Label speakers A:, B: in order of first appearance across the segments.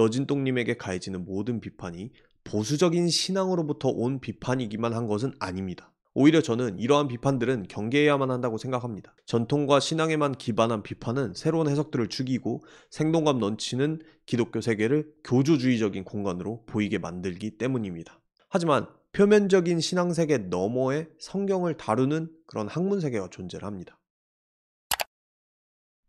A: 너진똥님에게 가해지는 모든 비판이 보수적인 신앙으로부터 온 비판이기만 한 것은 아닙니다. 오히려 저는 이러한 비판들은 경계해야만 한다고 생각합니다. 전통과 신앙에만 기반한 비판은 새로운 해석들을 죽이고 생동감 넘치는 기독교 세계를 교조주의적인 공간으로 보이게 만들기 때문입니다. 하지만 표면적인 신앙세계 너머에 성경을 다루는 그런 학문세계가 존재를 합니다.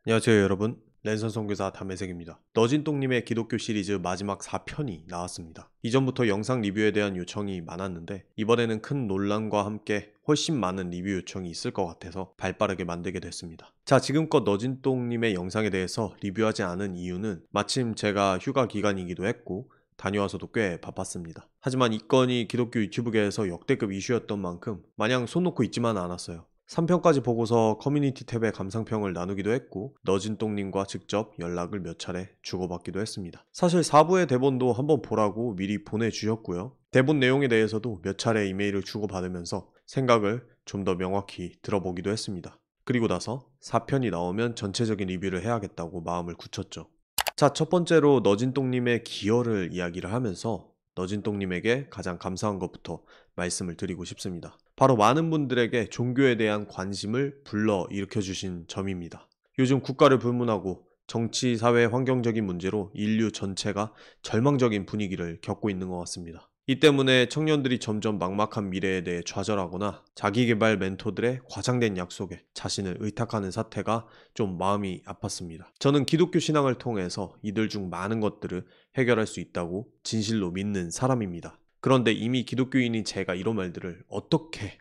A: 안녕하세요 여러분, 랜선 선교사 담혜색입니다. 너진똥님의 기독교 시리즈 마지막 4편이 나왔습니다. 이전부터 영상 리뷰에 대한 요청이 많았는데 이번에는 큰 논란과 함께 훨씬 많은 리뷰 요청이 있을 것 같아서 발빠르게 만들게 됐습니다. 자, 지금껏 너진똥님의 영상에 대해서 리뷰하지 않은 이유는 마침 제가 휴가 기간이기도 했고 다녀와서도 꽤 바빴습니다. 하지만 이 건이 기독교 유튜브계에서 역대급 이슈였던 만큼 마냥 손 놓고 있지만 않았어요. 3편까지 보고서 커뮤니티 탭에 감상평을 나누기도 했고 너진똥님과 직접 연락을 몇 차례 주고받기도 했습니다. 사실 4부의 대본도 한번 보라고 미리 보내주셨고요. 대본 내용에 대해서도 몇 차례 이메일을 주고받으면서 생각을 좀 더 명확히 들어보기도 했습니다. 그리고 나서 4편이 나오면 전체적인 리뷰를 해야겠다고 마음을 굳혔죠. 자, 첫 번째로 너진똥님의 기여를 이야기를 하면서 너진똥님에게 가장 감사한 것부터 말씀을 드리고 싶습니다. 바로 많은 분들에게 종교에 대한 관심을 불러일으켜주신 점입니다. 요즘 국가를 불문하고 정치, 사회, 환경적인 문제로 인류 전체가 절망적인 분위기를 겪고 있는 것 같습니다. 이 때문에 청년들이 점점 막막한 미래에 대해 좌절하거나 자기계발 멘토들의 과장된 약속에 자신을 의탁하는 사태가 좀 마음이 아팠습니다. 저는 기독교 신앙을 통해서 이들 중 많은 것들을 해결할 수 있다고 진실로 믿는 사람입니다. 그런데 이미 기독교인인 제가 이런 말들을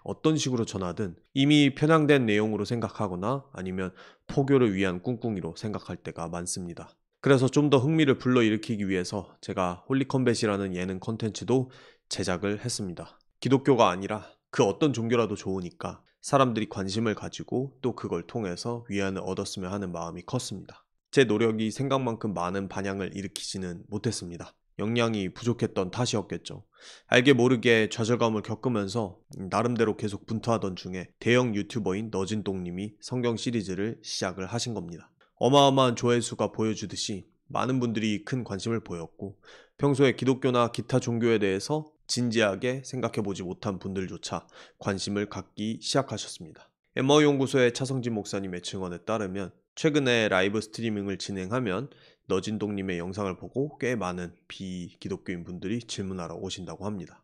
A: 어떤 식으로 전하든 이미 편향된 내용으로 생각하거나 아니면 포교를 위한 꿍꿍이로 생각할 때가 많습니다. 그래서 좀 더 흥미를 불러일으키기 위해서 제가 홀리컴뱃이라는 예능 콘텐츠도 제작을 했습니다. 기독교가 아니라 그 어떤 종교라도 좋으니까 사람들이 관심을 가지고 또 그걸 통해서 위안을 얻었으면 하는 마음이 컸습니다. 제 노력이 생각만큼 많은 반향을 일으키지는 못했습니다. 역량이 부족했던 탓이었겠죠. 알게 모르게 좌절감을 겪으면서 나름대로 계속 분투하던 중에 대형 유튜버인 너진똥님이 성경 시리즈를 시작을 하신 겁니다. 어마어마한 조회수가 보여주듯이 많은 분들이 큰 관심을 보였고 평소에 기독교나 기타 종교에 대해서 진지하게 생각해보지 못한 분들조차 관심을 갖기 시작하셨습니다. 엠마오 연구소의 차성진 목사님의 증언에 따르면 최근에 라이브 스트리밍을 진행하면 너진똥님의 영상을 보고 꽤 많은 비기독교인 분들이 질문하러 오신다고 합니다.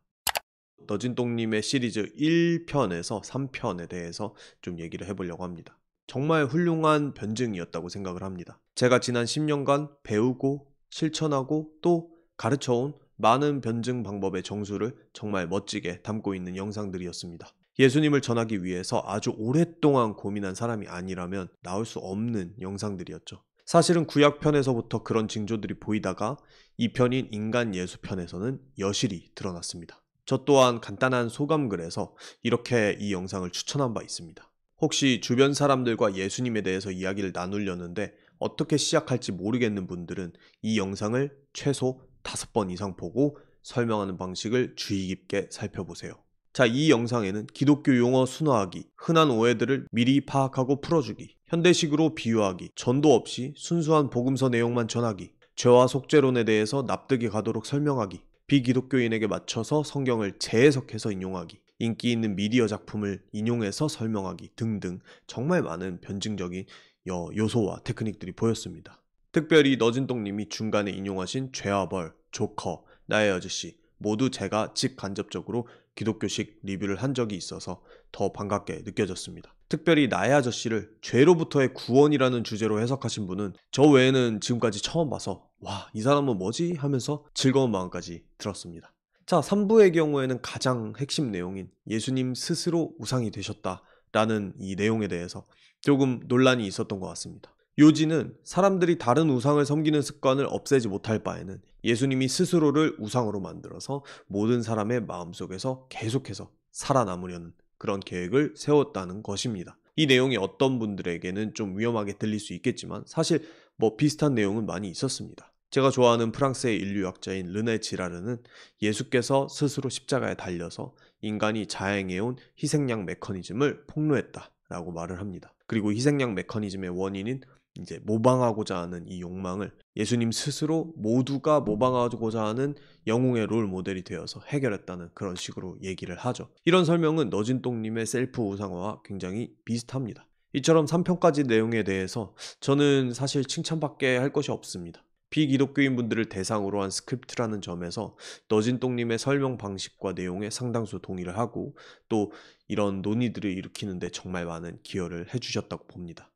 A: 너진똥님의 시리즈 1편에서 3편에 대해서 좀 얘기를 해보려고 합니다. 정말 훌륭한 변증이었다고 생각을 합니다. 제가 지난 10년간 배우고 실천하고 또 가르쳐온 많은 변증 방법의 정수를 정말 멋지게 담고 있는 영상들이었습니다. 예수님을 전하기 위해서 아주 오랫동안 고민한 사람이 아니라면 나올 수 없는 영상들이었죠. 사실은 구약편에서부터 그런 징조들이 보이다가 2편인 인간 예수편에서는 여실히 드러났습니다. 저 또한 간단한 소감글에서 이렇게 이 영상을 추천한 바 있습니다. 혹시 주변 사람들과 예수님에 대해서 이야기를 나누려는데 어떻게 시작할지 모르겠는 분들은 이 영상을 최소 5번 이상 보고 설명하는 방식을 주의 깊게 살펴보세요. 자, 이 영상에는 기독교 용어 순화하기, 흔한 오해들을 미리 파악하고 풀어주기, 현대식으로 비유하기, 전도 없이 순수한 복음서 내용만 전하기, 죄와 속죄론에 대해서 납득이 가도록 설명하기, 비기독교인에게 맞춰서 성경을 재해석해서 인용하기, 인기 있는 미디어 작품을 인용해서 설명하기 등등 정말 많은 변증적인 요소와 테크닉들이 보였습니다. 특별히 너진똥님이 중간에 인용하신 죄와 벌, 조커, 나의 아저씨 모두 제가 직간접적으로 기독교식 리뷰를 한 적이 있어서 더 반갑게 느껴졌습니다. 특별히 나의 아저씨를 죄로부터의 구원이라는 주제로 해석하신 분은 저 외에는 지금까지 처음 봐서 와, 이 사람은 뭐지? 하면서 즐거운 마음까지 들었습니다. 자, 3부의 경우에는 가장 핵심 내용인 예수님 스스로 우상이 되셨다라는 이 내용에 대해서 조금 논란이 있었던 것 같습니다. 요지는 사람들이 다른 우상을 섬기는 습관을 없애지 못할 바에는 예수님이 스스로를 우상으로 만들어서 모든 사람의 마음속에서 계속해서 살아남으려는 그런 계획을 세웠다는 것입니다. 이 내용이 어떤 분들에게는 좀 위험하게 들릴 수 있겠지만 사실 비슷한 내용은 많이 있었습니다. 제가 좋아하는 프랑스의 인류학자인 르네 지라르는 예수께서 스스로 십자가에 달려서 인간이 자행해온 희생양 메커니즘을 폭로했다라고 말을 합니다. 그리고 희생양 메커니즘의 원인인 이제 모방하고자 하는 이 욕망을 예수님 스스로 모두가 모방하고자 하는 영웅의 롤 모델이 되어서 해결했다는 그런 식으로 얘기를 하죠. 이런 설명은 너진똥님의 셀프 우상화와 굉장히 비슷합니다. 이처럼 3편까지 내용에 대해서 저는 사실 칭찬밖에 할 것이 없습니다. 비기독교인분들을 대상으로 한 스크립트라는 점에서 너진똥님의 설명 방식과 내용에 상당수 동의를 하고 또 이런 논의들을 일으키는데 정말 많은 기여를 해주셨다고 봅니다.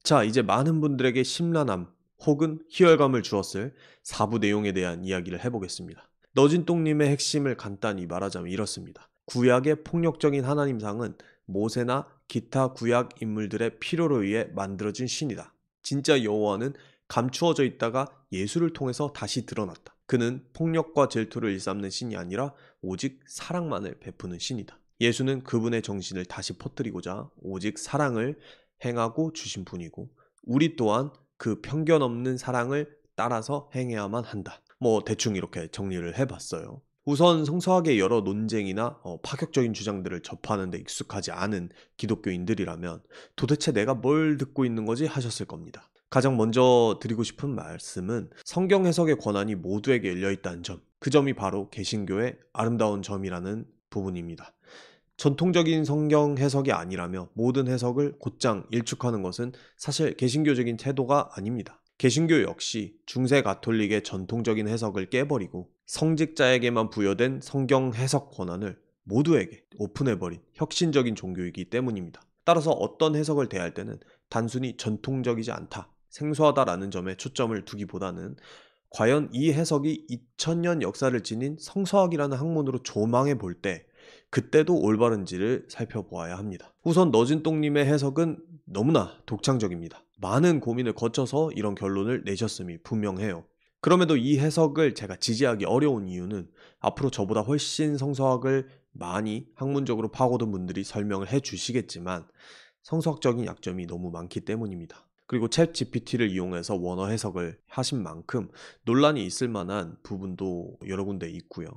A: 자, 이제 많은 분들에게 심란함 혹은 희열감을 주었을 4부 내용에 대한 이야기를 해보겠습니다. 너진똥님의 핵심을 간단히 말하자면 이렇습니다. 구약의 폭력적인 하나님상은 모세나 기타 구약 인물들의 필요로 의해 만들어진 신이다. 진짜 여호와는 감추어져 있다가 예수를 통해서 다시 드러났다. 그는 폭력과 질투를 일삼는 신이 아니라 오직 사랑만을 베푸는 신이다. 예수는 그분의 정신을 다시 퍼뜨리고자 오직 사랑을 행하고 주신 분이고 우리 또한 그 편견 없는 사랑을 따라서 행해야만 한다. 대충 이렇게 정리를 해봤어요. 우선 성서학의 여러 논쟁이나 파격적인 주장들을 접하는 데 익숙하지 않은 기독교인들이라면 도대체 내가 뭘 듣고 있는 거지 하셨을 겁니다. 가장 먼저 드리고 싶은 말씀은 성경 해석의 권한이 모두에게 열려있다는 점, 그 점이 바로 개신교의 아름다운 점이라는 부분입니다. 전통적인 성경 해석이 아니라며 모든 해석을 곧장 일축하는 것은 사실 개신교적인 태도가 아닙니다. 개신교 역시 중세 가톨릭의 전통적인 해석을 깨버리고 성직자에게만 부여된 성경 해석 권한을 모두에게 오픈해버린 혁신적인 종교이기 때문입니다. 따라서 어떤 해석을 대할 때는 단순히 전통적이지 않다, 생소하다라는 점에 초점을 두기보다는 과연 이 해석이 2000년 역사를 지닌 성서학이라는 학문으로 조망해 볼 때 그때도 올바른지를 살펴보아야 합니다. 우선 너진똥님의 해석은 너무나 독창적입니다. 많은 고민을 거쳐서 이런 결론을 내셨음이 분명해요. 그럼에도 이 해석을 제가 지지하기 어려운 이유는 앞으로 저보다 훨씬 성서학을 많이 학문적으로 파고든 분들이 설명을 해주시겠지만 성서학적인 약점이 너무 많기 때문입니다. 그리고 챗 GPT를 이용해서 원어 해석을 하신 만큼 논란이 있을 만한 부분도 여러 군데 있고요.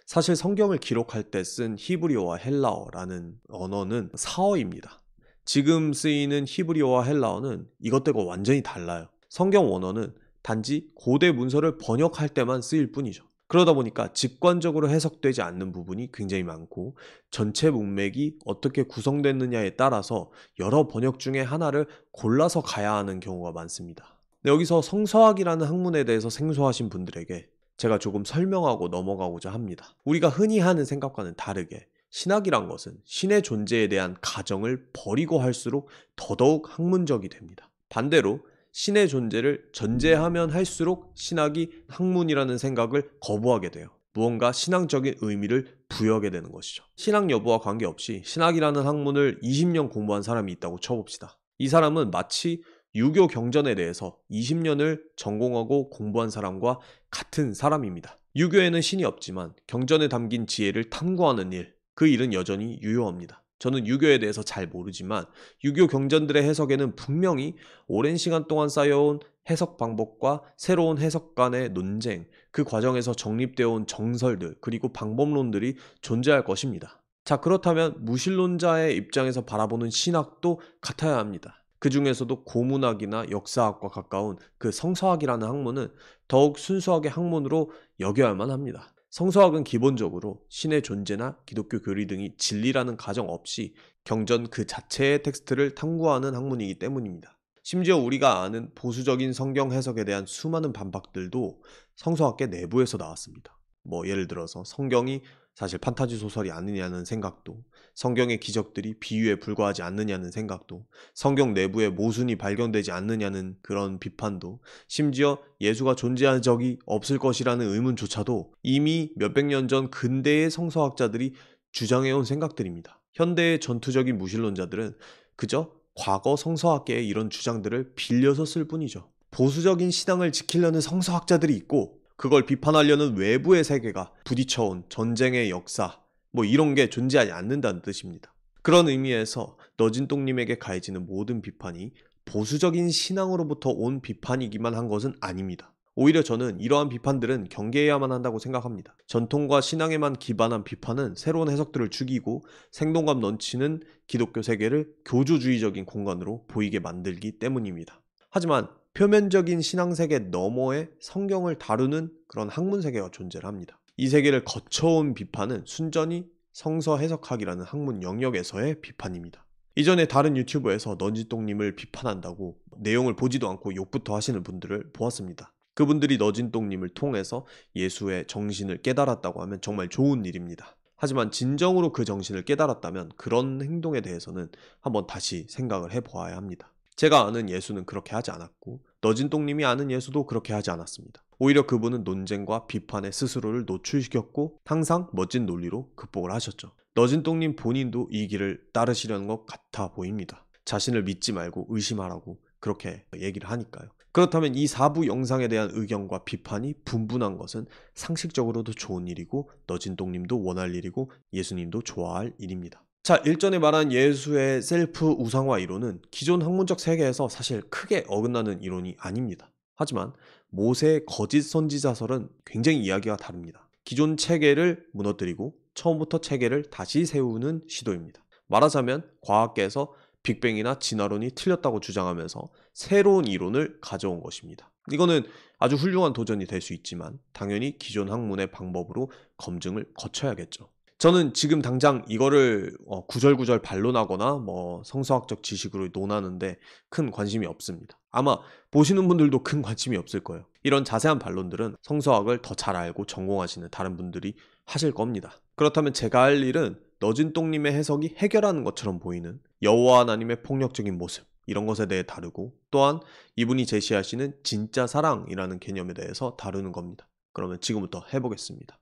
A: 사실 성경을 기록할 때 쓴 히브리어와 헬라어라는 언어는 사어입니다. 지금 쓰이는 히브리어와 헬라어는 이것들과 완전히 달라요. 성경 원어는 단지 고대 문서를 번역할 때만 쓰일 뿐이죠. 그러다 보니까 직관적으로 해석되지 않는 부분이 굉장히 많고 전체 문맥이 어떻게 구성됐느냐에 따라서 여러 번역 중에 하나를 골라서 가야 하는 경우가 많습니다. 여기서 성서학이라는 학문에 대해서 생소하신 분들에게 제가 조금 설명하고 넘어가고자 합니다. 우리가 흔히 하는 생각과는 다르게 신학이란 것은 신의 존재에 대한 가정을 버리고 할수록 더더욱 학문적이 됩니다. 반대로 신의 존재를 전제하면 할수록 신학이 학문이라는 생각을 거부하게 돼요. 무언가 신앙적인 의미를 부여하게 되는 것이죠. 신학 여부와 관계없이 신학이라는 학문을 20년 공부한 사람이 있다고 쳐봅시다. 이 사람은 마치 유교 경전에 대해서 20년을 전공하고 공부한 사람과 같은 사람입니다. 유교에는 신이 없지만 경전에 담긴 지혜를 탐구하는 일, 그 일은 여전히 유효합니다. 저는 유교에 대해서 잘 모르지만 유교 경전들의 해석에는 분명히 오랜 시간 동안 쌓여온 해석 방법과 새로운 해석 간의 논쟁, 그 과정에서 정립되어 온 정설들 그리고 방법론들이 존재할 것입니다. 자, 그렇다면 무신론자의 입장에서 바라보는 신학도 같아야 합니다. 그 중에서도 고문학이나 역사학과 가까운 그 성서학이라는 학문은 더욱 순수하게 학문으로 여겨야만 합니다. 성서학은 기본적으로 신의 존재나 기독교 교리 등이 진리라는 가정 없이 경전 그 자체의 텍스트를 탐구하는 학문이기 때문입니다. 심지어 우리가 아는 보수적인 성경 해석에 대한 수많은 반박들도 성서학계 내부에서 나왔습니다. 예를 들어서 성경이 사실 판타지 소설이 아니냐는 생각도, 성경의 기적들이 비유에 불과하지 않느냐는 생각도, 성경 내부에 모순이 발견되지 않느냐는 그런 비판도, 심지어 예수가 존재한 적이 없을 것이라는 의문조차도 이미 몇백 년 전 근대의 성서학자들이 주장해온 생각들입니다. 현대의 전투적인 무신론자들은 그저 과거 성서학계의 이런 주장들을 빌려서 쓸 뿐이죠. 보수적인 신앙을 지키려는 성서학자들이 있고 그걸 비판하려는 외부의 세계가 부딪혀온 전쟁의 역사 이런 게 존재하지 않는다는 뜻입니다. 그런 의미에서 너진똥님에게 가해지는 모든 비판이 보수적인 신앙으로부터 온 비판이기만 한 것은 아닙니다. 오히려 저는 이러한 비판들은 경계해야만 한다고 생각합니다. 전통과 신앙에만 기반한 비판은 새로운 해석들을 죽이고 생동감 넘치는 기독교 세계를 교조주의적인 공간으로 보이게 만들기 때문입니다. 하지만 표면적인 신앙세계 너머에 성경을 다루는 그런 학문세계가 존재를 합니다. 이 세계를 거쳐온 비판은 순전히 성서 해석학이라는 학문 영역에서의 비판입니다. 이전에 다른 유튜브에서 너진똥님을 비판한다고 내용을 보지도 않고 욕부터 하시는 분들을 보았습니다. 그분들이 너진똥님을 통해서 예수의 정신을 깨달았다고 하면 정말 좋은 일입니다. 하지만 진정으로 그 정신을 깨달았다면 그런 행동에 대해서는 한번 다시 생각을 해보아야 합니다. 제가 아는 예수는 그렇게 하지 않았고 너진똥님이 아는 예수도 그렇게 하지 않았습니다. 오히려 그분은 논쟁과 비판에 스스로를 노출시켰고 항상 멋진 논리로 극복을 하셨죠. 너진똥님 본인도 이 길을 따르시려는 것 같아 보입니다. 자신을 믿지 말고 의심하라고 그렇게 얘기를 하니까요. 그렇다면 이 4부 영상에 대한 의견과 비판이 분분한 것은 상식적으로도 좋은 일이고 너진똥님도 원할 일이고 예수님도 좋아할 일입니다. 자, 일전에 말한 예수의 셀프 우상화 이론은 기존 학문적 세계에서 사실 크게 어긋나는 이론이 아닙니다. 하지만 모세의 거짓 선지자설은 굉장히 이야기가 다릅니다. 기존 체계를 무너뜨리고 처음부터 체계를 다시 세우는 시도입니다. 말하자면 과학계에서 빅뱅이나 진화론이 틀렸다고 주장하면서 새로운 이론을 가져온 것입니다. 이거는 아주 훌륭한 도전이 될 수 있지만 당연히 기존 학문의 방법으로 검증을 거쳐야겠죠. 저는 지금 당장 이거를 구절구절 반론하거나 성서학적 지식으로 논하는데 큰 관심이 없습니다. 아마 보시는 분들도 큰 관심이 없을 거예요. 이런 자세한 반론들은 성서학을 더 잘 알고 전공하시는 다른 분들이 하실 겁니다. 그렇다면 제가 할 일은 너진똥님의 해석이 해결하는 것처럼 보이는 여호와 하나님의 폭력적인 모습, 이런 것에 대해 다루고 또한 이분이 제시하시는 진짜 사랑이라는 개념에 대해서 다루는 겁니다. 그러면 지금부터 해보겠습니다.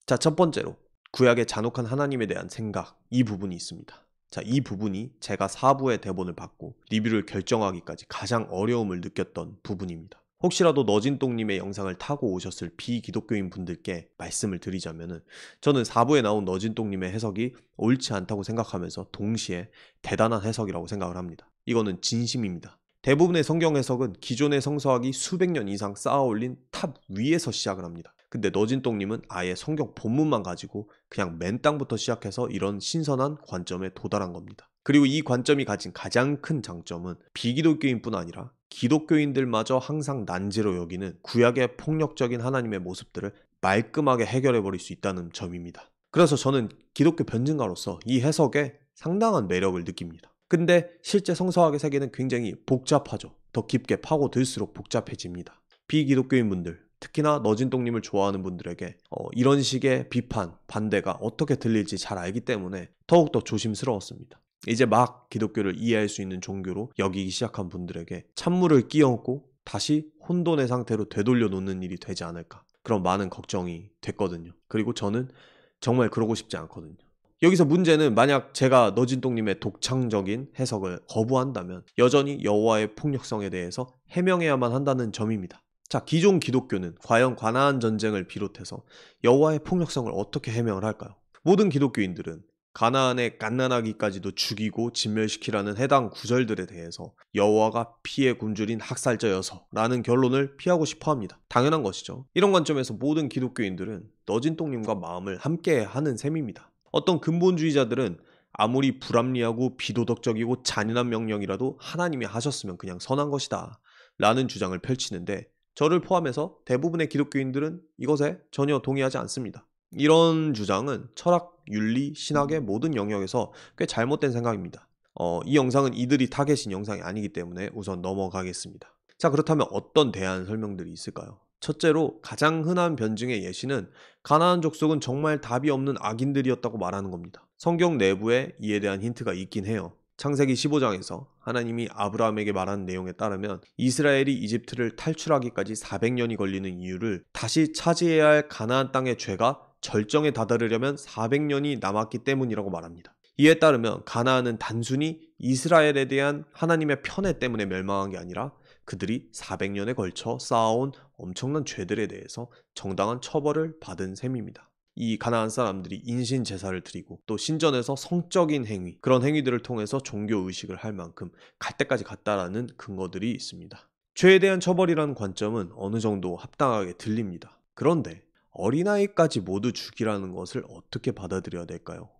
A: 자, 첫 번째로 구약의 잔혹한 하나님에 대한 생각, 이 부분이 있습니다. 자, 이 부분이 제가 4부의 대본을 받고 리뷰를 결정하기까지 가장 어려움을 느꼈던 부분입니다. 혹시라도 너진똥님의 영상을 타고 오셨을 비기독교인 분들께 말씀을 드리자면은 저는 4부에 나온 너진똥님의 해석이 옳지 않다고 생각하면서 동시에 대단한 해석이라고 생각을 합니다. 이거는 진심입니다. 대부분의 성경 해석은 기존의 성서학이 수백 년 이상 쌓아올린 탑 위에서 시작을 합니다. 근데 너진똥님은 아예 성경 본문만 가지고 그냥 맨 땅부터 시작해서 이런 신선한 관점에 도달한 겁니다. 그리고 이 관점이 가진 가장 큰 장점은 비기독교인뿐 아니라 기독교인들마저 항상 난제로 여기는 구약의 폭력적인 하나님의 모습들을 말끔하게 해결해버릴 수 있다는 점입니다. 그래서 저는 기독교 변증가로서 이 해석에 상당한 매력을 느낍니다. 근데 실제 성서학의 세계는 굉장히 복잡하죠. 더 깊게 파고들수록 복잡해집니다. 비기독교인분들, 특히나 너진똥님을 좋아하는 분들에게 이런 식의 비판, 반대가 어떻게 들릴지 잘 알기 때문에 더욱더 조심스러웠습니다. 이제 막 기독교를 이해할 수 있는 종교로 여기기 시작한 분들에게 찬물을 끼얹고 다시 혼돈의 상태로 되돌려 놓는 일이 되지 않을까, 그런 많은 걱정이 됐거든요. 그리고 저는 정말 그러고 싶지 않거든요. 여기서 문제는 만약 제가 너진똥님의 독창적인 해석을 거부한다면 여전히 여호와의 폭력성에 대해서 해명해야만 한다는 점입니다. 자, 기존 기독교는 과연 가나안 전쟁을 비롯해서 여호와의 폭력성을 어떻게 해명을 할까요? 모든 기독교인들은 가나안의 갓난아기까지도 죽이고 진멸시키라는 해당 구절들에 대해서 여호와가 피에 굶주린 학살자여서 라는 결론을 피하고 싶어합니다. 당연한 것이죠. 이런 관점에서 모든 기독교인들은 너진똥님과 마음을 함께 하는 셈입니다. 어떤 근본주의자들은 아무리 불합리하고 비도덕적이고 잔인한 명령이라도 하나님이 하셨으면 그냥 선한 것이다 라는 주장을 펼치는데 저를 포함해서 대부분의 기독교인들은 이것에 전혀 동의하지 않습니다. 이런 주장은 철학, 윤리, 신학의 모든 영역에서 꽤 잘못된 생각입니다. 이 영상은 이들이 타겟인 영상이 아니기 때문에 우선 넘어가겠습니다. 자, 그렇다면 어떤 대안 설명들이 있을까요? 첫째로 가장 흔한 변증의 예시는 가나안 족속은 정말 답이 없는 악인들이었다고 말하는 겁니다. 성경 내부에 이에 대한 힌트가 있긴 해요. 창세기 15장에서 하나님이 아브라함에게 말한 내용에 따르면 이스라엘이 이집트를 탈출하기까지 400년이 걸리는 이유를 다시 차지해야 할 가나안 땅의 죄가 절정에 다다르려면 400년이 남았기 때문이라고 말합니다. 이에 따르면 가나안은 단순히 이스라엘에 대한 하나님의 편애 때문에 멸망한 게 아니라 그들이 400년에 걸쳐 쌓아온 엄청난 죄들에 대해서 정당한 처벌을 받은 셈입니다. 이 가나안 사람들이 인신 제사를 드리고 또 신전에서 성적인 행위, 그런 행위들을 통해서 종교의식을 할 만큼 갈 때까지 갔다라는 근거들이 있습니다. 죄에 대한 처벌이라는 관점은 어느 정도 합당하게 들립니다. 그런데 어린아이까지 모두 죽이라는 것을 어떻게 받아들여야 될까요?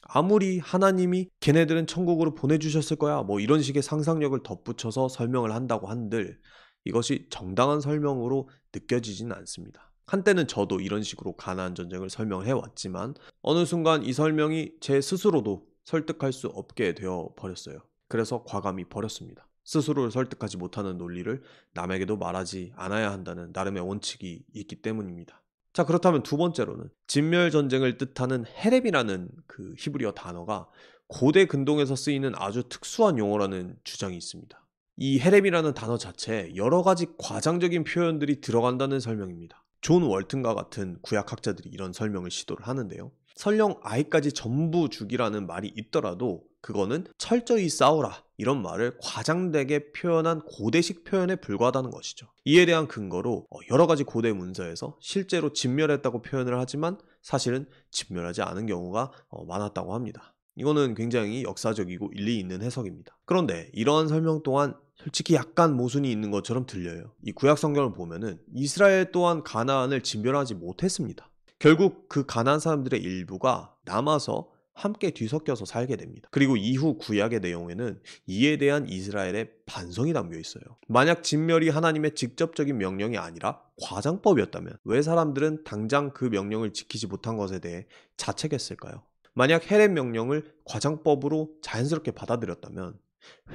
A: 아무리 하나님이 걔네들은 천국으로 보내주셨을 거야 뭐 이런 식의 상상력을 덧붙여서 설명을 한다고 한들 이것이 정당한 설명으로 느껴지진 않습니다. 한때는 저도 이런 식으로 가나안 전쟁을 설명을 해왔지만 어느 순간 이 설명이 제 스스로도 설득할 수 없게 되어 버렸어요. 그래서 과감히 버렸습니다. 스스로를 설득하지 못하는 논리를 남에게도 말하지 않아야 한다는 나름의 원칙이 있기 때문입니다. 자, 그렇다면 두 번째로는 진멸 전쟁을 뜻하는 헤렙이라는 그 히브리어 단어가 고대 근동에서 쓰이는 아주 특수한 용어라는 주장이 있습니다. 이 헤렙이라는 단어 자체에 여러 가지 과장적인 표현들이 들어간다는 설명입니다. 존 월튼과 같은 구약학자들이 이런 설명을 시도를 하는데요. 설령 아이까지 전부 죽이라는 말이 있더라도 그거는 철저히 싸우라 이런 말을 과장되게 표현한 고대식 표현에 불과하다는 것이죠. 이에 대한 근거로 여러 가지 고대 문서에서 실제로 진멸했다고 표현을 하지만 사실은 진멸하지 않은 경우가 많았다고 합니다. 이거는 굉장히 역사적이고 일리 있는 해석입니다. 그런데 이러한 설명 또한 솔직히 약간 모순이 있는 것처럼 들려요. 이 구약 성경을 보면은 이스라엘 또한 가나안을 진멸하지 못했습니다. 결국 그 가나안 사람들의 일부가 남아서 함께 뒤섞여서 살게 됩니다. 그리고 이후 구약의 내용에는 이에 대한 이스라엘의 반성이 담겨 있어요. 만약 진멸이 하나님의 직접적인 명령이 아니라 과장법이었다면 왜 사람들은 당장 그 명령을 지키지 못한 것에 대해 자책했을까요? 만약 헤렙 명령을 과장법으로 자연스럽게 받아들였다면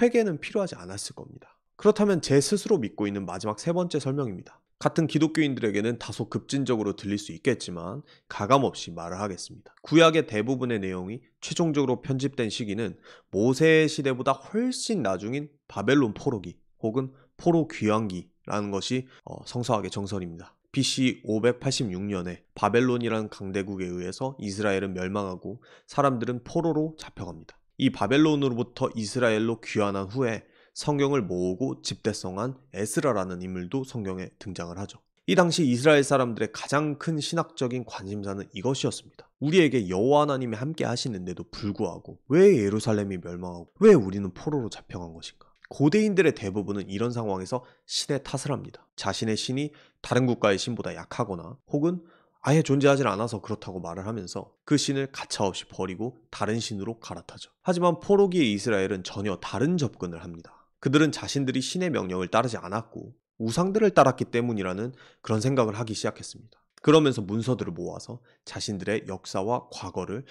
A: 회개는 필요하지 않았을 겁니다. 그렇다면 제 스스로 믿고 있는 마지막 세 번째 설명입니다. 같은 기독교인들에게는 다소 급진적으로 들릴 수 있겠지만 가감없이 말을 하겠습니다. 구약의 대부분의 내용이 최종적으로 편집된 시기는 모세의 시대보다 훨씬 나중인 바벨론 포로기 혹은 포로 귀환기라는 것이 성서학의 정설입니다. BC 586년에 바벨론이라는 강대국에 의해서 이스라엘은 멸망하고 사람들은 포로로 잡혀갑니다. 이 바벨론으로부터 이스라엘로 귀환한 후에 성경을 모으고 집대성한 에스라라는 인물도 성경에 등장을 하죠. 이 당시 이스라엘 사람들의 가장 큰 신학적인 관심사는 이것이었습니다. 우리에게 여호와 하나님이 함께 하시는데도 불구하고 왜 예루살렘이 멸망하고 왜 우리는 포로로 잡혀간 것인가? 고대인들의 대부분은 이런 상황에서 신의 탓을 합니다. 자신의 신이 다른 국가의 신보다 약하거나 혹은 아예 존재하지 않아서 그렇다고 말을 하면서 그 신을 가차없이 버리고 다른 신으로 갈아타죠. 하지만 포로기의 이스라엘은 전혀 다른 접근을 합니다. 그들은 자신들이 신의 명령을 따르지 않았고 우상들을 따랐기 때문이라는 그런 생각을 하기 시작했습니다. 그러면서 문서들을 모아서 자신들의 역사와 과거를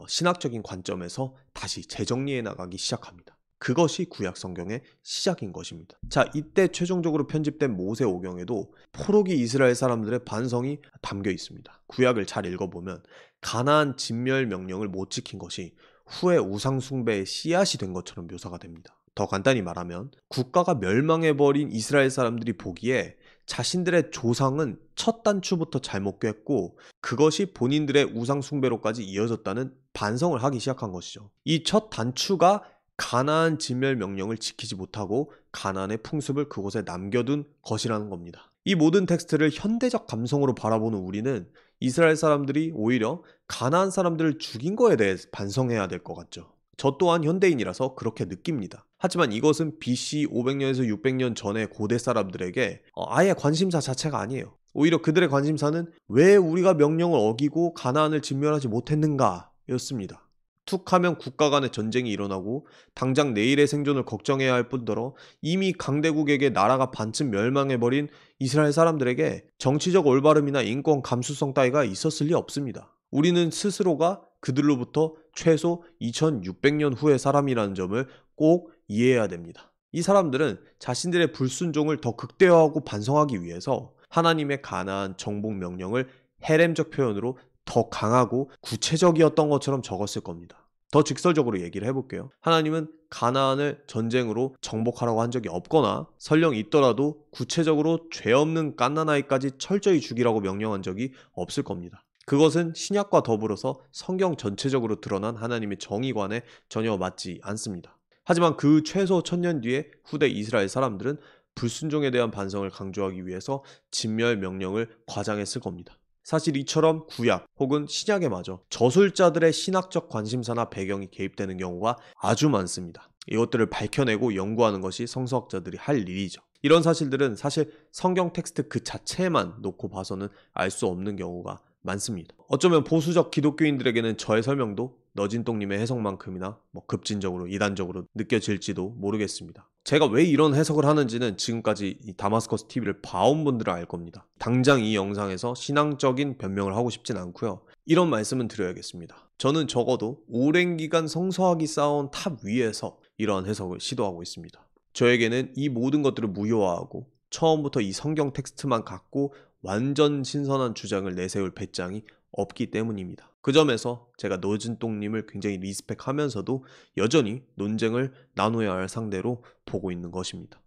A: 신학적인 관점에서 다시 재정리해 나가기 시작합니다. 그것이 구약 성경의 시작인 것입니다. 자, 이때 최종적으로 편집된 모세오경에도 포로기 이스라엘 사람들의 반성이 담겨 있습니다. 구약을 잘 읽어보면 가나안 진멸 명령을 못 지킨 것이 후에 우상 숭배의 씨앗이 된 것처럼 묘사가 됩니다. 더 간단히 말하면 국가가 멸망해버린 이스라엘 사람들이 보기에 자신들의 조상은 첫 단추부터 잘못 꿰고 그것이 본인들의 우상 숭배로까지 이어졌다는 반성을 하기 시작한 것이죠. 이 첫 단추가 가나안 진멸 명령을 지키지 못하고 가나안의 풍습을 그곳에 남겨둔 것이라는 겁니다. 이 모든 텍스트를 현대적 감성으로 바라보는 우리는 이스라엘 사람들이 오히려 가나안 사람들을 죽인 거에 대해 반성해야 될 것 같죠. 저 또한 현대인이라서 그렇게 느낍니다. 하지만 이것은 BC 500년에서 600년 전의 고대 사람들에게 아예 관심사 자체가 아니에요. 오히려 그들의 관심사는 왜 우리가 명령을 어기고 가나안을 진멸하지 못했는가 였습니다. 툭 하면 국가 간의 전쟁이 일어나고 당장 내일의 생존을 걱정해야 할 뿐더러 이미 강대국에게 나라가 반쯤 멸망해버린 이스라엘 사람들에게 정치적 올바름이나 인권 감수성 따위가 있었을 리 없습니다. 우리는 스스로가 그들로부터 최소 2600년 후의 사람이라는 점을 꼭 이해해야 됩니다. 이 사람들은 자신들의 불순종을 더 극대화하고 반성하기 위해서 하나님의 가나안 정복 명령을 헤렘적 표현으로 더 강하고 구체적이었던 것처럼 적었을 겁니다. 더 직설적으로 얘기를 해볼게요. 하나님은 가나안을 전쟁으로 정복하라고 한 적이 없거나 설령 있더라도 구체적으로 죄 없는 갓난아이까지 철저히 죽이라고 명령한 적이 없을 겁니다. 그것은 신약과 더불어서 성경 전체적으로 드러난 하나님의 정의관에 전혀 맞지 않습니다. 하지만 그 최소 1000년 뒤에 후대 이스라엘 사람들은 불순종에 대한 반성을 강조하기 위해서 진멸 명령을 과장했을 겁니다. 사실 이처럼 구약 혹은 신약에마저 저술자들의 신학적 관심사나 배경이 개입되는 경우가 아주 많습니다. 이것들을 밝혀내고 연구하는 것이 성서학자들이 할 일이죠. 이런 사실들은 사실 성경 텍스트 그 자체만 놓고 봐서는 알 수 없는 경우가 많습니다. 어쩌면 보수적 기독교인들에게는 저의 설명도 너진똥님의 해석만큼이나 급진적으로 이단적으로 느껴질지도 모르겠습니다. 제가 왜 이런 해석을 하는지는 지금까지 이 다마스커스 TV를 봐온 분들은 알 겁니다. 당장 이 영상에서 신앙적인 변명을 하고 싶진 않고요. 이런 말씀은 드려야겠습니다. 저는 적어도 오랜 기간 성서학이 쌓아온 탑 위에서 이러한 해석을 시도하고 있습니다. 저에게는 이 모든 것들을 무효화하고 처음부터 이 성경 텍스트만 갖고 완전 신선한 주장을 내세울 배짱이 없기 때문입니다. 그 점에서 제가 너진똥님을 굉장히 리스펙하면서도 여전히 논쟁을 나눠야 할 상대로 보고 있는 것입니다.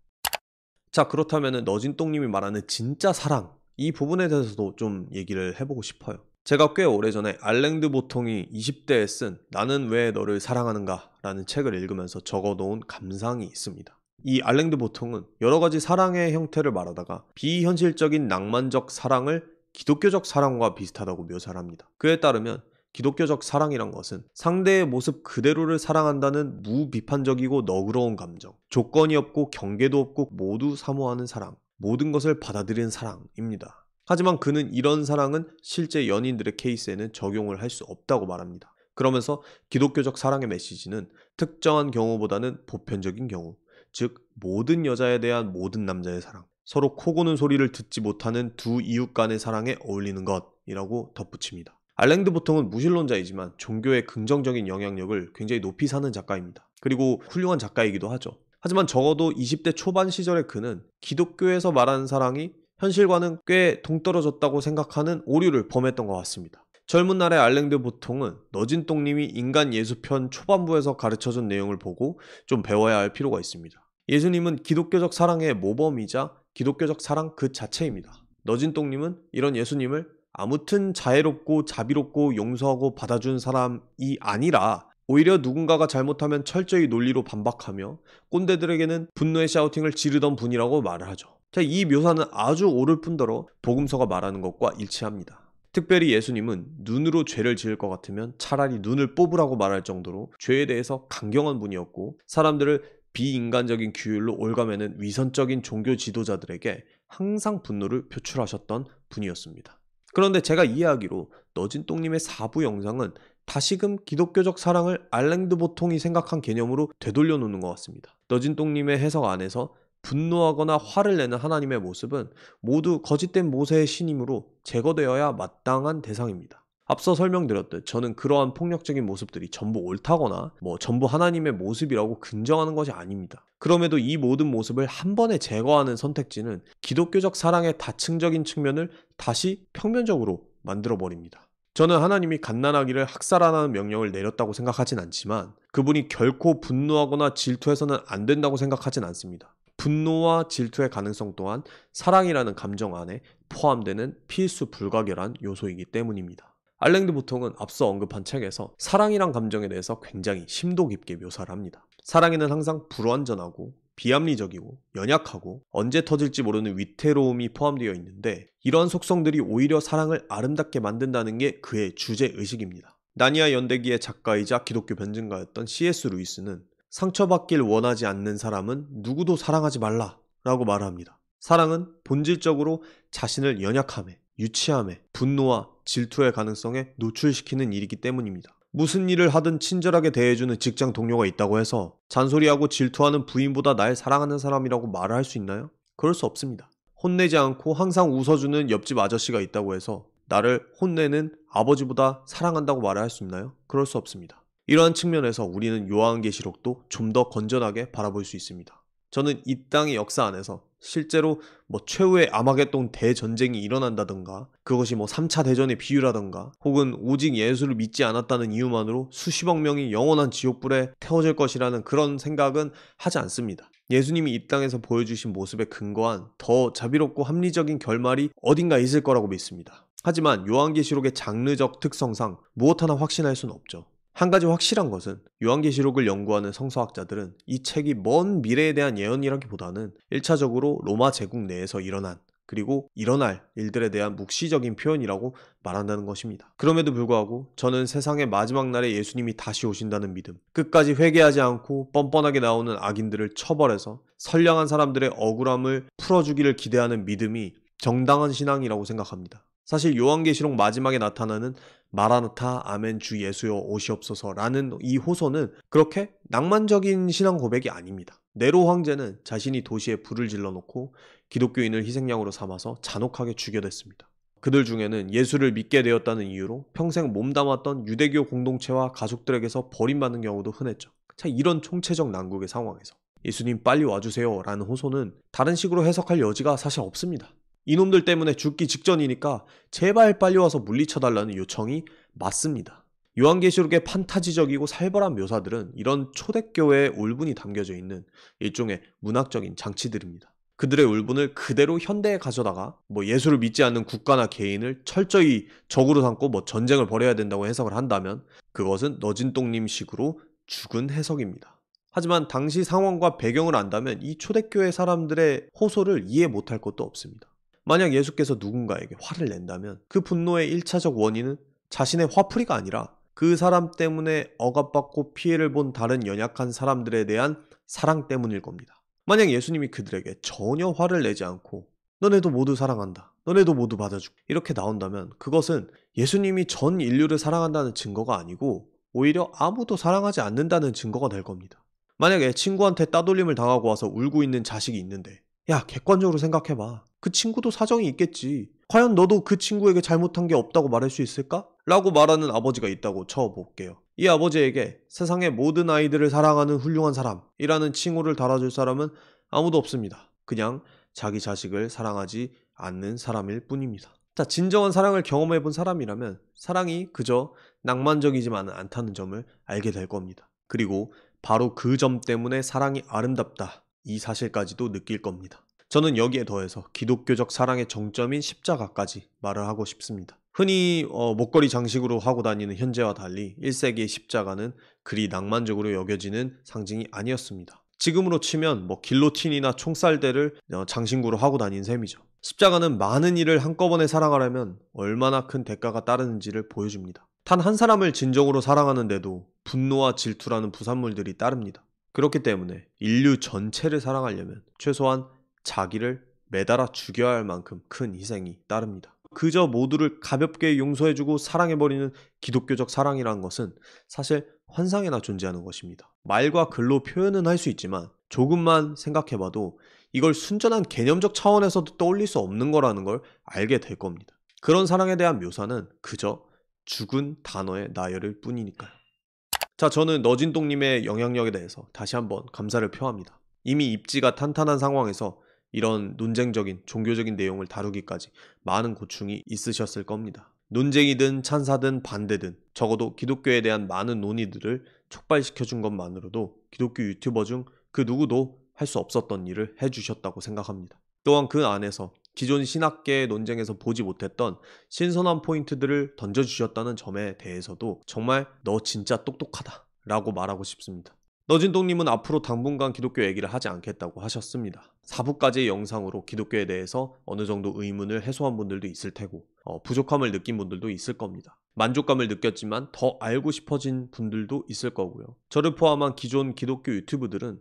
A: 자, 그렇다면 너진똥님이 말하는 진짜 사랑, 이 부분에 대해서도 좀 얘기를 해보고 싶어요. 제가 꽤 오래전에 알랭드 보통이 20대에 쓴 나는 왜 너를 사랑하는가 라는 책을 읽으면서 적어놓은 감상이 있습니다. 이 알랭드 보통은 여러 가지 사랑의 형태를 말하다가 비현실적인 낭만적 사랑을 기독교적 사랑과 비슷하다고 묘사를 합니다. 그에 따르면 기독교적 사랑이란 것은 상대의 모습 그대로를 사랑한다는 무비판적이고 너그러운 감정, 조건이 없고 경계도 없고 모두 사모하는 사랑, 모든 것을 받아들이는 사랑입니다. 하지만 그는 이런 사랑은 실제 연인들의 케이스에는 적용을 할 수 없다고 말합니다. 그러면서 기독교적 사랑의 메시지는 특정한 경우보다는 보편적인 경우, 즉 모든 여자에 대한 모든 남자의 사랑, 서로 코 고는 소리를 듣지 못하는 두 이웃 간의 사랑에 어울리는 것이라고 덧붙입니다. 알랭드 보통은 무신론자이지만 종교의 긍정적인 영향력을 굉장히 높이 사는 작가입니다. 그리고 훌륭한 작가이기도 하죠. 하지만 적어도 20대 초반 시절에 그는 기독교에서 말하는 사랑이 현실과는 꽤 동떨어졌다고 생각하는 오류를 범했던 것 같습니다. 젊은 날의 알랭드 보통은 너진똥님이 인간 예수편 초반부에서 가르쳐준 내용을 보고 좀 배워야 할 필요가 있습니다. 예수님은 기독교적 사랑의 모범이자 기독교적 사랑 그 자체입니다. 너진똥님은 이런 예수님을 아무튼 자애롭고 자비롭고 용서하고 받아준 사람이 아니라 오히려 누군가가 잘못하면 철저히 논리로 반박하며 꼰대들에게는 분노의 샤우팅을 지르던 분이라고 말을 하죠. 이 묘사는 아주 옳을 뿐더러 복음서가 말하는 것과 일치합니다. 특별히 예수님은 눈으로 죄를 지을 것 같으면 차라리 눈을 뽑으라고 말할 정도로 죄에 대해서 강경한 분이었고 사람들을 비인간적인 규율로 올가매는 위선적인 종교 지도자들에게 항상 분노를 표출하셨던 분이었습니다. 그런데 제가 이해하기로 너진똥님의 4부 영상은 다시금 기독교적 사랑을 알랭드 보통이 생각한 개념으로 되돌려 놓는 것 같습니다. 너진똥님의 해석 안에서 분노하거나 화를 내는 하나님의 모습은 모두 거짓된 모세의 신임으로 제거되어야 마땅한 대상입니다. 앞서 설명드렸듯 저는 그러한 폭력적인 모습들이 전부 옳다거나 전부 하나님의 모습이라고 긍정하는 것이 아닙니다. 그럼에도 이 모든 모습을 한 번에 제거하는 선택지는 기독교적 사랑의 다층적인 측면을 다시 평면적으로 만들어버립니다. 저는 하나님이 갓난아기를 학살하라는 명령을 내렸다고 생각하진 않지만 그분이 결코 분노하거나 질투해서는 안 된다고 생각하진 않습니다. 분노와 질투의 가능성 또한 사랑이라는 감정 안에 포함되는 필수 불가결한 요소이기 때문입니다. 알랭드 보통은 앞서 언급한 책에서 사랑이란 감정에 대해서 굉장히 심도 깊게 묘사를 합니다. 사랑에는 항상 불완전하고 비합리적이고 연약하고 언제 터질지 모르는 위태로움이 포함되어 있는데 이러한 속성들이 오히려 사랑을 아름답게 만든다는 게 그의 주제의식입니다. 나니아 연대기의 작가이자 기독교 변증가였던 C.S. 루이스는 상처받길 원하지 않는 사람은 누구도 사랑하지 말라 라고 말을 합니다. 사랑은 본질적으로 자신을 연약함에, 유치함에, 분노와 질투의 가능성에 노출시키는 일이기 때문입니다. 무슨 일을 하든 친절하게 대해주는 직장 동료가 있다고 해서 잔소리하고 질투하는 부인보다 날 사랑하는 사람이라고 말을 할 수 있나요? 그럴 수 없습니다. 혼내지 않고 항상 웃어주는 옆집 아저씨가 있다고 해서 나를 혼내는 아버지보다 사랑한다고 말을 할 수 있나요? 그럴 수 없습니다. 이러한 측면에서 우리는 요한계시록도 좀 더 건전하게 바라볼 수 있습니다. 저는 이 땅의 역사 안에서 실제로 최후의 아마겟돈 대전쟁이 일어난다던가 그것이 3차 대전의 비유라던가 혹은 오직 예수를 믿지 않았다는 이유만으로 수십억 명이 영원한 지옥불에 태워질 것이라는 그런 생각은 하지 않습니다. 예수님이 이 땅에서 보여주신 모습에 근거한 더 자비롭고 합리적인 결말이 어딘가 있을 거라고 믿습니다. 하지만 요한계시록의 장르적 특성상 무엇 하나 확신할 수는 없죠. 한 가지 확실한 것은 요한계시록을 연구하는 성서학자들은 이 책이 먼 미래에 대한 예언이라기보다는 1차적으로 로마 제국 내에서 일어난 그리고 일어날 일들에 대한 묵시적인 표현이라고 말한다는 것입니다. 그럼에도 불구하고 저는 세상의 마지막 날에 예수님이 다시 오신다는 믿음, 끝까지 회개하지 않고 뻔뻔하게 나오는 악인들을 처벌해서 선량한 사람들의 억울함을 풀어주기를 기대하는 믿음이 정당한 신앙이라고 생각합니다. 사실 요한계시록 마지막에 나타나는 마라나타 아멘 주 예수여 오시옵소서라는 이 호소는 그렇게 낭만적인 신앙 고백이 아닙니다. 네로 황제는 자신이 도시에 불을 질러놓고 기독교인을 희생양으로 삼아서 잔혹하게 죽여댔습니다. 그들 중에는 예수를 믿게 되었다는 이유로 평생 몸담았던 유대교 공동체와 가족들에게서 버림받는 경우도 흔했죠. 자, 이런 총체적 난국의 상황에서 예수님 빨리 와주세요 라는 호소는 다른 식으로 해석할 여지가 사실 없습니다. 이놈들 때문에 죽기 직전이니까 제발 빨리 와서 물리쳐달라는 요청이 맞습니다. 요한계시록의 판타지적이고 살벌한 묘사들은 이런 초대교회의 울분이 담겨져 있는 일종의 문학적인 장치들입니다. 그들의 울분을 그대로 현대에 가져다가 예수를 믿지 않는 국가나 개인을 철저히 적으로 삼고 전쟁을 벌여야 된다고 해석을 한다면 그것은 너진똥님식으로 죽은 해석입니다. 하지만 당시 상황과 배경을 안다면 이 초대교회 사람들의 호소를 이해 못할 것도 없습니다. 만약 예수께서 누군가에게 화를 낸다면 그 분노의 1차적 원인은 자신의 화풀이가 아니라 그 사람 때문에 억압받고 피해를 본 다른 연약한 사람들에 대한 사랑 때문일 겁니다. 만약 예수님이 그들에게 전혀 화를 내지 않고 너네도 모두 사랑한다, 너네도 모두 받아줄게 이렇게 나온다면 그것은 예수님이 전 인류를 사랑한다는 증거가 아니고 오히려 아무도 사랑하지 않는다는 증거가 될 겁니다. 만약에 친구한테 따돌림을 당하고 와서 울고 있는 자식이 있는데 야, 객관적으로 생각해봐. 그 친구도 사정이 있겠지. 과연 너도 그 친구에게 잘못한 게 없다고 말할 수 있을까? 라고 말하는 아버지가 있다고 쳐볼게요. 이 아버지에게 세상의 모든 아이들을 사랑하는 훌륭한 사람이라는 칭호를 달아줄 사람은 아무도 없습니다. 그냥 자기 자식을 사랑하지 않는 사람일 뿐입니다. 자, 진정한 사랑을 경험해본 사람이라면 사랑이 그저 낭만적이지만은 않다는 점을 알게 될 겁니다. 그리고 바로 그 점 때문에 사랑이 아름답다. 이 사실까지도 느낄 겁니다. 저는 여기에 더해서 기독교적 사랑의 정점인 십자가까지 말을 하고 싶습니다. 흔히 목걸이 장식으로 하고 다니는 현재와 달리 1세기의 십자가는 그리 낭만적으로 여겨지는 상징이 아니었습니다. 지금으로 치면 길로틴이나 총살대를 장신구로 하고 다니는 셈이죠. 십자가는 많은 이를 한꺼번에 사랑하려면 얼마나 큰 대가가 따르는지를 보여줍니다. 단 한 사람을 진정으로 사랑하는데도 분노와 질투라는 부산물들이 따릅니다. 그렇기 때문에 인류 전체를 사랑하려면 최소한 자기를 매달아 죽여야 할 만큼 큰 희생이 따릅니다. 그저 모두를 가볍게 용서해주고 사랑해버리는 기독교적 사랑이라는 것은 사실 환상에나 존재하는 것입니다. 말과 글로 표현은 할 수 있지만 조금만 생각해봐도 이걸 순전한 개념적 차원에서도 떠올릴 수 없는 거라는 걸 알게 될 겁니다. 그런 사랑에 대한 묘사는 그저 죽은 단어의 나열일 뿐이니까요. 자, 저는 너진똥님의 영향력에 대해서 다시 한번 감사를 표합니다. 이미 입지가 탄탄한 상황에서 이런 논쟁적인 종교적인 내용을 다루기까지 많은 고충이 있으셨을 겁니다. 논쟁이든 찬사든 반대든 적어도 기독교에 대한 많은 논의들을 촉발시켜준 것만으로도 기독교 유튜버 중 그 누구도 할 수 없었던 일을 해주셨다고 생각합니다. 또한 그 안에서 기존 신학계의 논쟁에서 보지 못했던 신선한 포인트들을 던져주셨다는 점에 대해서도 정말 너 진짜 똑똑하다 라고 말하고 싶습니다. 너진똥님은 앞으로 당분간 기독교 얘기를 하지 않겠다고 하셨습니다. 4부까지의 영상으로 기독교에 대해서 어느 정도 의문을 해소한 분들도 있을 테고 부족함을 느낀 분들도 있을 겁니다. 만족감을 느꼈지만 더 알고 싶어진 분들도 있을 거고요. 저를 포함한 기존 기독교 유튜브들은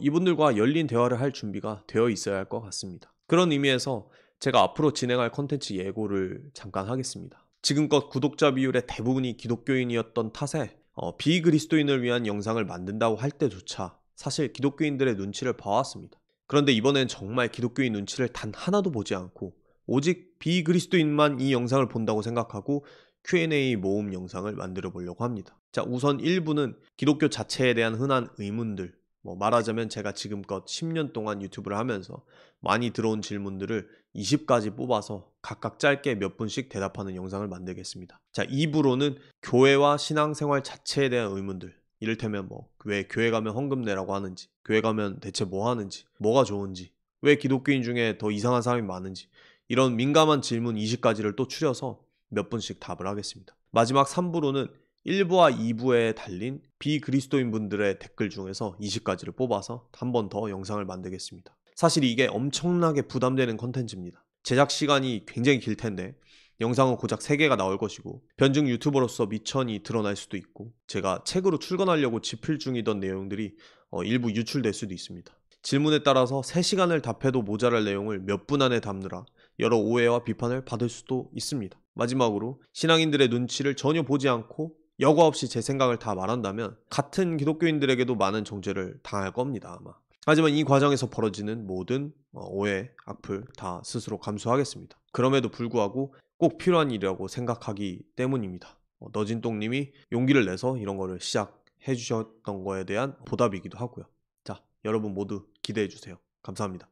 A: 이분들과 열린 대화를 할 준비가 되어 있어야 할 것 같습니다. 그런 의미에서 제가 앞으로 진행할 콘텐츠 예고를 잠깐 하겠습니다. 지금껏 구독자 비율의 대부분이 기독교인이었던 탓에 비그리스도인을 위한 영상을 만든다고 할 때조차 사실 기독교인들의 눈치를 봐왔습니다. 그런데 이번엔 정말 기독교인 눈치를 단 하나도 보지 않고 오직 비그리스도인만 이 영상을 본다고 생각하고 Q&A 모음 영상을 만들어 보려고 합니다. 자, 우선 1부는 기독교 자체에 대한 흔한 의문들, 말하자면 제가 지금껏 10년 동안 유튜브를 하면서 많이 들어온 질문들을 20가지 뽑아서 각각 짧게 몇 분씩 대답하는 영상을 만들겠습니다. 자, 2부로는 교회와 신앙생활 자체에 대한 의문들, 이를테면 왜 교회 가면 헌금 내라고 하는지, 교회 가면 대체 뭐 하는지, 뭐가 좋은지, 왜 기독교인 중에 더 이상한 사람이 많은지, 이런 민감한 질문 20가지를 또 추려서 몇 분씩 답을 하겠습니다. 마지막 3부로는 1부와 2부에 달린 비그리스도인 분들의 댓글 중에서 20가지를 뽑아서 한 번 더 영상을 만들겠습니다. 사실 이게 엄청나게 부담되는 컨텐츠입니다. 제작 시간이 굉장히 길 텐데 영상은 고작 3개가 나올 것이고 변증 유튜버로서 미천이 드러날 수도 있고 제가 책으로 출간하려고 집필 중이던 내용들이 일부 유출될 수도 있습니다. 질문에 따라서 3시간을 답해도 모자랄 내용을 몇 분 안에 담느라 여러 오해와 비판을 받을 수도 있습니다. 마지막으로 신앙인들의 눈치를 전혀 보지 않고 여과 없이 제 생각을 다 말한다면 같은 기독교인들에게도 많은 정죄를 당할 겁니다, 아마. 하지만 이 과정에서 벌어지는 모든 오해, 악플 다 스스로 감수하겠습니다. 그럼에도 불구하고 꼭 필요한 일이라고 생각하기 때문입니다. 너진똥님이 용기를 내서 이런 거를 시작해 주셨던 거에 대한 보답이기도 하고요. 자, 여러분 모두 기대해 주세요. 감사합니다.